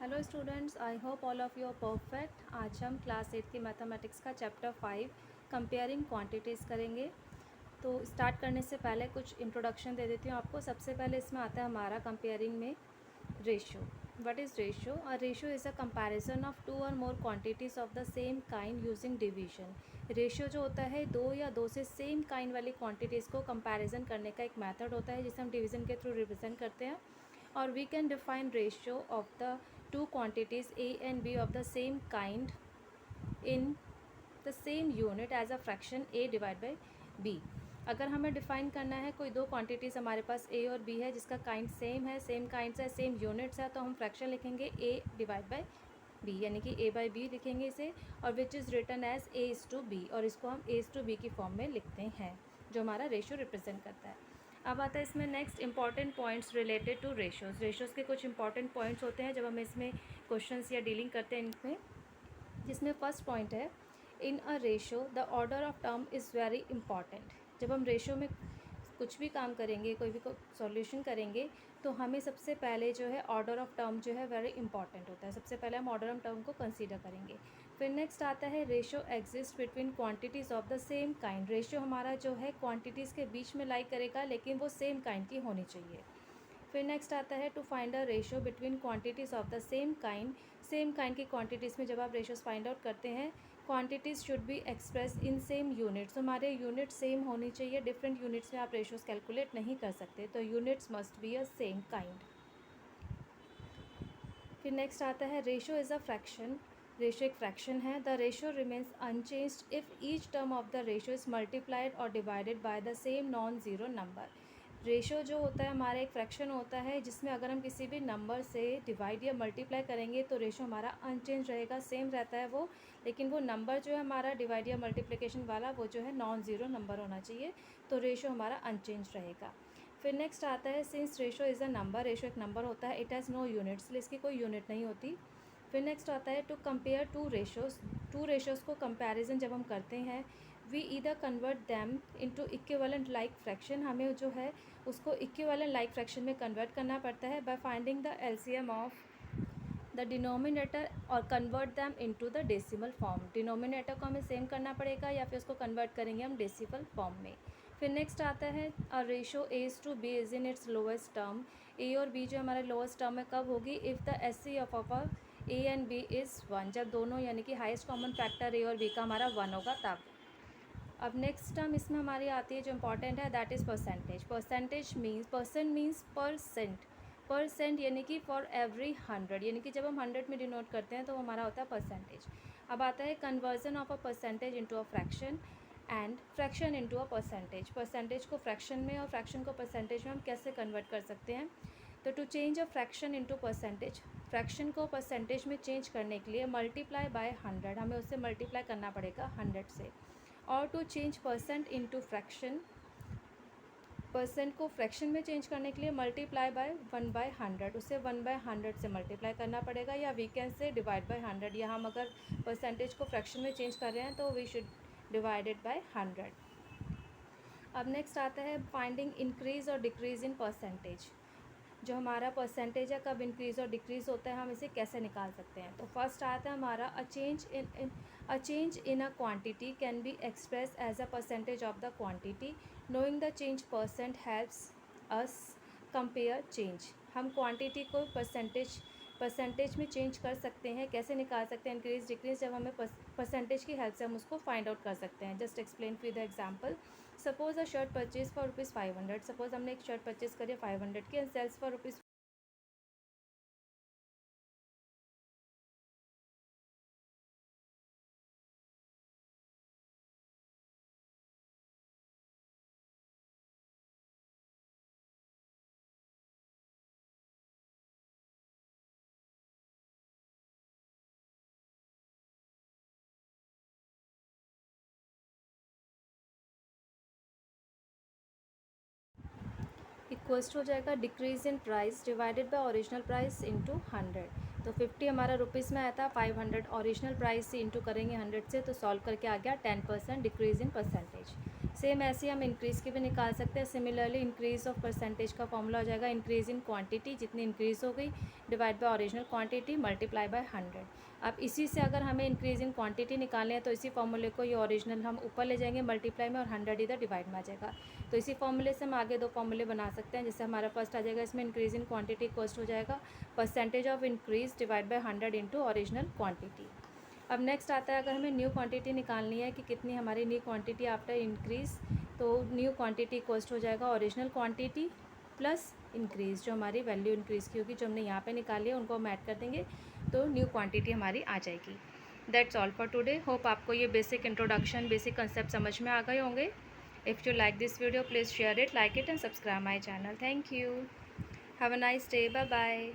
Hello students, I hope all of you are perfect. आज हम class 8 की mathematics का चैप्टर 5 कंपेयरिंग क्वांटिटीज़ करेंगे। तो स्टार्ट करने से पहले कुछ इंट्रोडक्शन दे देती हूँ आपको। सबसे पहले इसमें आता है हमारा कंपेयरिंग में ratio. What is ratio? A ratio is a comparison of two or more quantities of the same kind using division. Ratio जो होता है दो या दो से सेम काइंड वाली क्वांटिटीज़ को कंपैरिजन करने का एक मेथड होता है जिसे हम डिवीजन के थ्रू रिप्रेजेंट करते हैं। और we can define ratio of the two quantities A and B of the same kind in the same unit as a fraction A divided by B। अगर हमें डिफाइन करना है कोई दो क्वांटिटीज़ हमारे पास A और B है जिसका काइंड सेम है, सेम काइंड्स है, सेम यूनिट्स है, तो हम फ्रैक्शन लिखेंगे A डिवाइड बाई B, यानी कि A बाई B लिखेंगे इसे, और which is written as A is to B, और इसको हम A इज़ टू B की फॉर्म में लिखते हैं, जो हमारा रेशियो रिप्रेजेंट करता है। अब आता है इसमें next important points related to ratios. Ratios के कुछ इंपॉर्टेंट पॉइंट्स होते हैं जब हम इसमें क्वेश्चंस या डीलिंग करते हैं इनमें, जिसमें फर्स्ट पॉइंट है in a ratio the order of term is very important. जब हम रेशियो में कुछ भी काम करेंगे, कोई भी सॉल्यूशन करेंगे, तो हमें सबसे पहले जो है ऑर्डर ऑफ टर्म जो है वेरी इंपॉर्टेंट होता है। सबसे पहले हम ऑर्डर ऑफ टर्म को कंसीडर करेंगे। फिर नेक्स्ट आता है ratio exist between quantities of the same kind. Ratio हमारा जो है क्वांटिटीज़ के बीच में लाई करेगा, लेकिन वो सेम काइंड की होनी चाहिए। फिर नेक्स्ट आता है to find a ratio between quantities of the same kind. Same kind की क्वांटिटीज़ में जब आप रेशियोज फाइंड आउट करते हैं, quantities should be express in same units. हमारे यूनिट सेम होनी चाहिए, डिफरेंट यूनिट्स में आप रेशियोज कैलकुलेट नहीं कर सकते, तो units must be a same kind. फिर नेक्स्ट आता है ratio is a fraction. Ratio एक फ्रैक्शन है। The ratio remains unchanged if each term of the ratio is multiplied or divided by the same non zero number. Ratio जो होता है हमारा एक फ्रैक्शन होता है जिसमें अगर हम किसी भी नंबर से डिवाइड या मल्टीप्लाई करेंगे तो रेशियो हमारा अनचेंज रहेगा, सेम रहता है वो, लेकिन वो नंबर जो है हमारा डिवाइड या मल्टीप्लिकेशन वाला वो जो है नॉन ज़ीरो नंबर होना चाहिए, तो रेशियो हमारा अनचेंज रहेगा। फिर नेक्स्ट आता है since ratio is a number. Ratio एक नंबर होता है, इट हैज़ नो यूनिट्स, इसलिए इसकी कोई यूनिट नहीं होती। फिर नेक्स्ट आता है to compare two ratios. Two ratios को कंपैरिजन जब हम करते हैं, we either convert them into equivalent like fraction. हमें जो है उसको इक्विवेलेंट लाइक फ्रैक्शन में कन्वर्ट करना पड़ता है by finding the LCM of the denominator or convert them into the decimal form. Denominator को हमें सेम करना पड़ेगा या फिर उसको कन्वर्ट करेंगे हम डेसिमल फॉर्म में। फिर नेक्स्ट आता है a ratio as to B is in its lowest term. A और बी जो हमारे लोएस्ट टर्म में कब होगी? If the S C of a A and B is one. जब दोनों यानी कि हाइस्ट कॉमन फैक्टर ए और बी का हमारा वन होगा तब। अब नेक्स्ट टर्म इसमें हमारी आती है जो इंपॉर्टेंट है, that is percentage. Percentage means, percent means percent. Percent यानी कि फॉर एवरी 100, यानी कि जब हम 100 में डिनोट करते हैं तो हमारा होता है परसेंटेज। अब आता है conversion of a percentage into a fraction and fraction into a percentage. Percentage को फ्रैक्शन में और फ्रैक्शन को परसेंटेज में हम कैसे कन्वर्ट कर सकते हैं? तो to change a fraction into percentage, fraction को परसेंटेज में चेंज करने के लिए मल्टीप्लाई बाय 100, हमें उससे मल्टीप्लाई करना पड़ेगा 100 से। और to change percent into fraction, percent को फ्रैक्शन में चेंज करने के लिए मल्टीप्लाई बाय 1/100, उसे 1/100 से मल्टीप्लाई करना पड़ेगा, या वी कैन से डिवाइड बाय 100। या हम अगर परसेंटेज को फ्रैक्शन में चेंज कर रहे हैं तो वी शुड डिवाइडेड बाय 100। अब नेक्स्ट आता है फाइंडिंग इंक्रीज़ और डिक्रीज़ इन परसेंटेज। जो हमारा परसेंटेज है कब इंक्रीज़ और डिक्रीज़ होता है, हम इसे कैसे निकाल सकते हैं? तो फर्स्ट आता है हमारा a change in a quantity can be express as a percentage of the quantity. Knowing the change percent helps us compare change. हम क्वांटिटी को परसेंटेज में चेंज कर सकते हैं। कैसे निकाल सकते हैं इंक्रीज डिक्रीज? जब हमें परसेंटेज की हेल्प से हम उसको फाइंड आउट कर सकते हैं। Just explain for the example. Suppose a shirt purchase for ₹500। Suppose हमने एक शर्ट परचेज करी 500 की and sales for rupees. Equals to हो जाएगा decrease in price divided by original price into 100। तो 50 हमारा रुपीज़ में आया था, 500 ओरिजिनल प्राइस से इंटू करेंगे 100 से, तो सॉल्व करके आ गया 10% डिक्रीज इन परसेंटेज। सेम ऐसे ही हम इंक्रीज़ की भी निकाल सकते हैं। सिमिलरली इंक्रीज़ ऑफ परसेंटेज का फॉर्मूला हो जाएगा इंक्रीज़ इन क्वांटिटी, जितनी इंक्रीज़ हो गई divide by original quantity multiply by 100। अब इसी से अगर हमें इंक्रीज़ इन क्वांटिटी निकालनी है तो इसी फॉर्मूले को ये ओरिजिनल हम ऊपर ले जाएंगे मल्टीप्लाई में और 100 इधर डिवाइड में आ जाएगा। तो इसी फॉर्मूले से हम आगे दो फॉर्मूले बना सकते हैं। जैसे हमारा फर्स्ट आ जाएगा, इसमें इंक्रीज़ इन क्वांटिटी कॉस्ट हो जाएगा percentage of increase divide by 100 into original quantity. अब नेक्स्ट आता है, अगर हमें न्यू क्वांटिटी निकालनी है कि कितनी हमारी न्यू क्वांटिटी आफ्टर इंक्रीज़, तो न्यू क्वांटिटी कॉस्ट हो जाएगा ओरिजिनल क्वांटिटी प्लस इंक्रीज़, जो हमारी वैल्यू इंक्रीज़ की होगी जो हमने यहाँ पे निकाली है उनको हम ऐड कर देंगे तो न्यू क्वांटिटी हमारी आ जाएगी। That's all for today. Hope आपको ये बेसिक इंट्रोडक्शन, बेसिक कंसेप्ट समझ में आ गए होंगे। If you like this video please share it, like it and subscribe my channel. Thank you. Have a nice day. Bye bye.